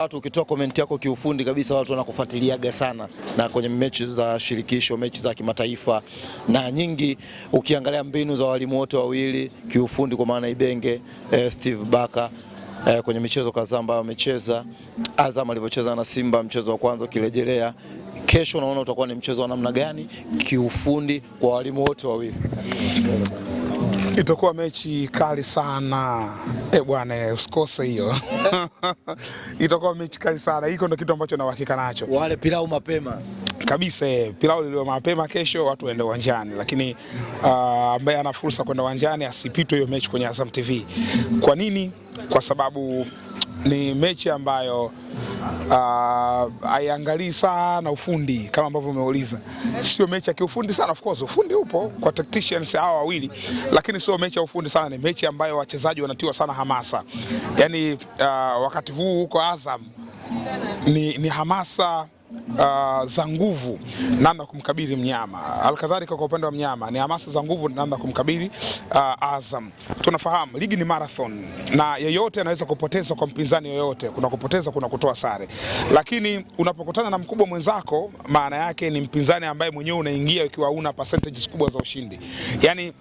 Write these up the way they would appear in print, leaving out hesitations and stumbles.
Watu ukitoa comment yako kiufundi kabisa, watu wanakufuatiliaga sana na kwenye mechi za shirikisho, mechi za kimataifa na nyingi. Ukiangalia mbinu za walimu wote wawili kiufundi, kwa maana Ibenge, Steve Baka, kwenye michezo kadhaa ambayo amecheza, Azam alivyocheza na Simba mchezo wa kwanza ukirejelea, kesho unaona utakuwa ni mchezo wa namna gani kiufundi kwa walimu wote wawili? Itakuwa mechi kali sana. Bwana usikose hiyo. Itakuwa mechi kali sana. Hiko ndio kitu ambacho na uhakika nacho. Wale pilau mapema kabisa, pilau leo mapema, kesho watu waende uwanjani, lakini ambaye ana fursa kwenda uwanjani asipitwe hiyo mechi kwenye Azam TV. Kwa nini? Kwa sababu ni mechi ambayo haiangalii sana ufundi kama ambavyo umeuliza. Sio mechi ya kiufundi sana, of course ufundi upo kwa tacticians hao wawili, lakini sio mechi ya ufundi sana. Ni mechi ambayo wachezaji wanatiwa sana hamasa. Yaani wakati huu huko Azam ni hamasa za nguvu namna kumkabili mnyama. Alkadhalika kwa upande wa mnyama ni hamasa za nguvu namna kumkabili Azam. Tunafahamu ligi ni marathon na yeyote anaweza kupoteza kwa mpinzani yoyote. Kuna kupoteza, kuna kutoa sare. Lakini unapokutana na mkubwa mwenzako, maana yake ni mpinzani ambaye mwenyewe unaingia ikiwa una percentages kubwa za ushindi. Yaani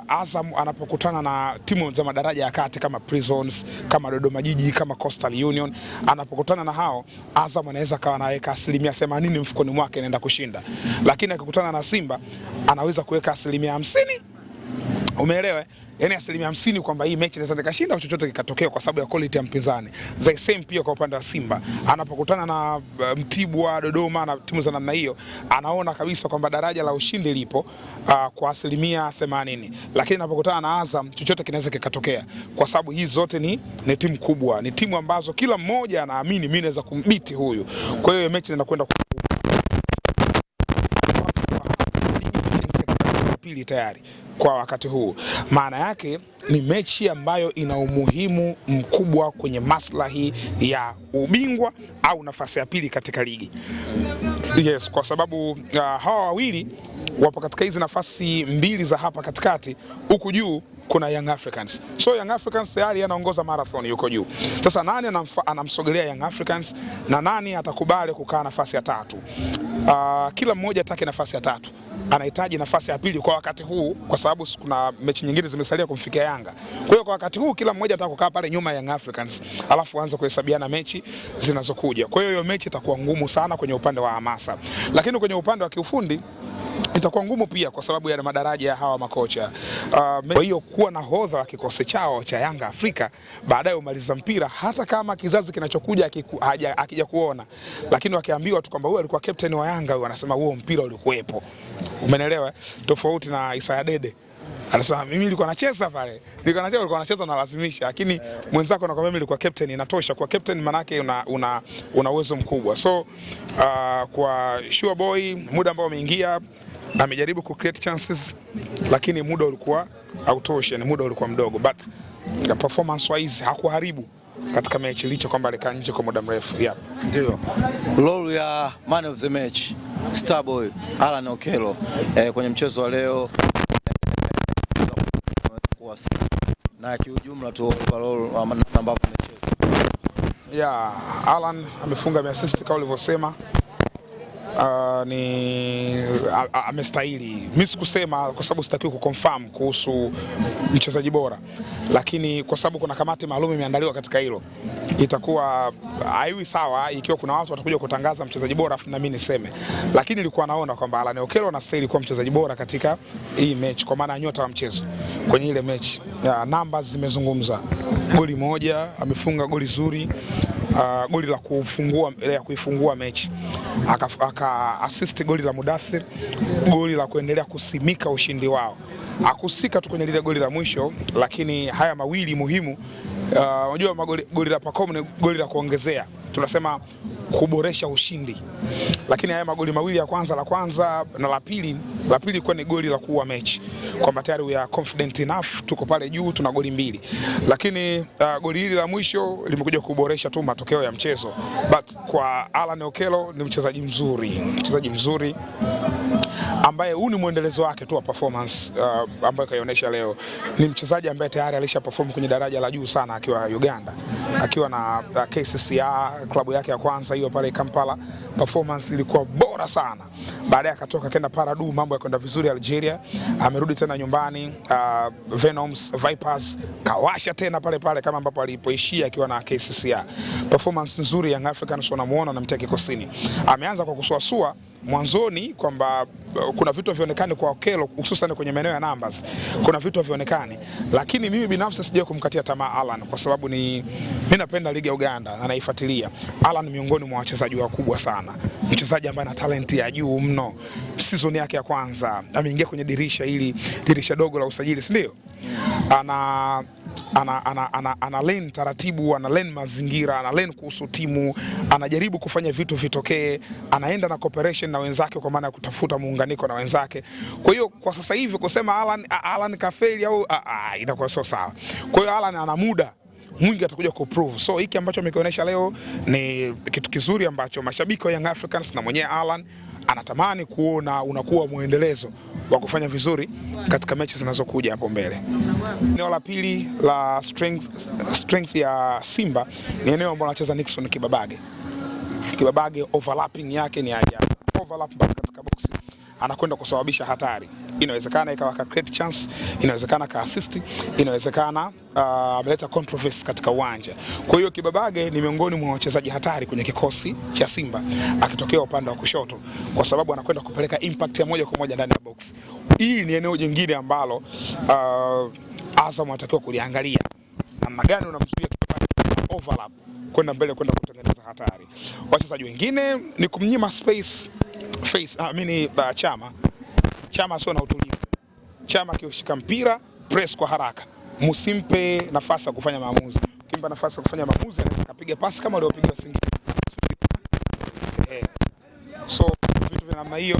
Azam anapokutana na timu za madaraja ya kati kama Prisons, kama Dodoma Jiji, kama Coastal Union, anapokutana na hao, Azam anaweza kawa anaweka 80% mfukoni mwake anaenda kushinda. Lakini akikutana na Simba anaweza kuweka 50%. Umeelewa? Yaani 50% kwamba hii mechi inaweza ikashinda au chochote kikatokea kwa sababu ya quality ya mpinzani. The same pia kwa upande wa Simba. Anapokutana na Mtibwa, Dodoma na timu za namna hiyo, anaona kabisa kwamba daraja la ushindi lipo kwa 80%. Lakini anapokutana na Azam chochote kinaweza kikatokea kwa sababu hizi zote ni timu kubwa. Ni timu ambazo kila mmoja anaamini mimi naweza kumbiti huyu. Kwa hiyo mechi inakwenda pili tayari kwa wakati huu. Maana yake ni mechi ambayo ina umuhimu mkubwa kwenye maslahi ya ubingwa au nafasi ya pili katika ligi. Yes, kwa sababu hawa wawili wapo katika hizi nafasi mbili za hapa katikati. Huku juu kuna Young Africans. So Young Africans tayari anaongoza marathon yuko juu. Sasa nani anamsogelea Young Africans na nani atakubali kukaa nafasi ya tatu? Kila mmoja atake nafasi ya tatu. Anahitaji nafasi ya pili kwa wakati huu kwa sababu kuna mechi nyingine zimesalia kumfikia Yanga. Kwa hiyo kwa wakati huu kila mmoja ataka kukaa pale nyuma ya Young Africans, alafu aanze kuhesabiana mechi zinazokuja. Kwa hiyo hiyo mechi itakuwa ngumu sana kwenye upande wa hamasa. Lakini kwenye upande wa kiufundi itakuwa ngumu pia kwa sababu ya madaraja ya hawa makocha. Kwa hiyo kuwa na hodha wa kikosi chao cha Yanga Afrika baadaye umaliza mpira, hata kama kizazi kinachokuja akija kuona, lakini wakiambiwa tu kwamba huyu alikuwa captain wa Yanga, huyu anasema huo mpira ulikuwepo. Umeelewa? Tofauti na Isaya Dede anasema mimi nilikuwa nacheza pale, ulikuwa nacheza na lazimisha, lakini mwenzako anakuambia mimi nilikuwa captain, inatosha. Kwa captain maana yake una uwezo mkubwa. So kwa Sure Boy muda ambao ameingia amejaribu ku create chances, lakini muda ulikuwa hautoshi, muda ulikuwa mdogo, but performance wise hakuharibu katika mechi licha kwamba alikaa nje kwa muda mrefu. Yeah. Ndio. Role ya man of the match Starboy Alan Okello kwenye mchezo wa leo na kiujumla tu overall ambavyo amecheza. Yeah, Alan amefunga assist kama ulivyosema. Amestahili. Mimi sikusema kwa sababu sitakiwa kuconfirm kuhusu mchezaji bora, lakini kwa sababu kuna kamati maalum imeandaliwa katika hilo, itakuwa haiwi sawa ikiwa kuna watu watakuja kutangaza mchezaji bora afu na mimi niseme. Lakini nilikuwa naona kwamba Alan Okello anastahili kuwa mchezaji bora katika hii mechi kwa maana nyota wa mchezo kwenye ile mechi. Numbers zimezungumza. Goli moja, amefunga goli zuri. Goli la kuifungua mechi, aka assist goli la Mudathir, goli la kuendelea kusimika ushindi wao. Akusika tu kwenye lile goli la mwisho, lakini haya mawili muhimu. Unajua goli la Pacome ni goli la kuongezea, tunasema kuboresha ushindi, lakini haya magoli mawili, la kwanza na la pili kwa ni goli la kuua mechi, kwamba tayari we are confident enough, tuko pale juu, tuna goli mbili. Lakini goli hili la mwisho limekuja kuboresha tu matokeo ya mchezo, but kwa Alan Okello ni mchezaji mzuri. ambaye huu ni muendelezo wake tu wa performance ambayo kaionyesha leo. Ni mchezaji ambaye tayari alisha perform kwenye daraja la juu sana akiwa Uganda, akiwa na KCCA klabu yake ya kwanza hiyo pale Kampala. Performance ilikuwa bora sana. Baadaye akatoka kenda Paradu, mambo yakwenda vizuri Algeria. Amerudi tena nyumbani Venoms Vipers, kawasha tena pale pale kama ambapo alipoishia akiwa na KCCA. Performance nzuri Young Africans wanamuona na mtia kikosini. Ameanza kwa kusuasua mwanzoni kwamba kuna vitu vionekane kwa Okello, hususan kwenye maeneo ya numbers. Kuna vitu vionekane, lakini mimi binafsi sije kumkatia tamaa Alan, kwa sababu mimi napenda ligi ya Uganda na naifuatilia. Alan miongoni mwa wachezaji wakubwa sana, mchezaji ambaye ana talent ya juu mno. Season yake ya kwanza ameingia kwenye dirisha dogo la usajili, si ndio? Ana learn taratibu, ana learn mazingira, ana learn kuhusu timu, anajaribu kufanya vitu vitokee, anaenda na cooperation na wenzake kwa maana ya kutafuta muunganiko na wenzake. Kwa hiyo kwa sasa hivi kusema Alan kafeli au itakuwa sio sawa. Kwa hiyo Alan ana muda mwingi atakuja kuprove. So hiki ambacho amekionyesha leo ni kitu kizuri ambacho mashabiki wa Young Africans na mwenyewe Alan anatamani kuona unakuwa muendelezo wa kufanya vizuri katika mechi zinazokuja hapo mbele. Eneo la pili la strength ya Simba ni eneo ambalo anacheza Nixon Kibabage. Kibabage overlapping yake ni ajabu. Overlap katika box anakwenda kusababisha hatari. Inawezekana ikawa ka create chance, inawezekana ka assist, inawezekana ameleta controversy katika uwanja. Kwa hiyo Kibabage ni miongoni mwa wachezaji hatari kwenye kikosi cha Simba akitokea upande wa kushoto, kwa sababu anakwenda kupeleka impact ya moja kwa moja ndani ya box. Hii ni eneo jingine ambalo Azam anatakiwa kuliangalia. Namna gani unamzuia overlap kwenda mbele kwenda kutengeneza hatari. Wachezaji wengine ni kumnyima space Chama sio na utulivu. Chama akishika mpira press kwa haraka. Msimpe nafasi ya kufanya maamuzi. Kimpa nafasi ya kufanya maamuzi anaweza kupiga pasi kama aliopiga Singida. So vitu vya namna hiyo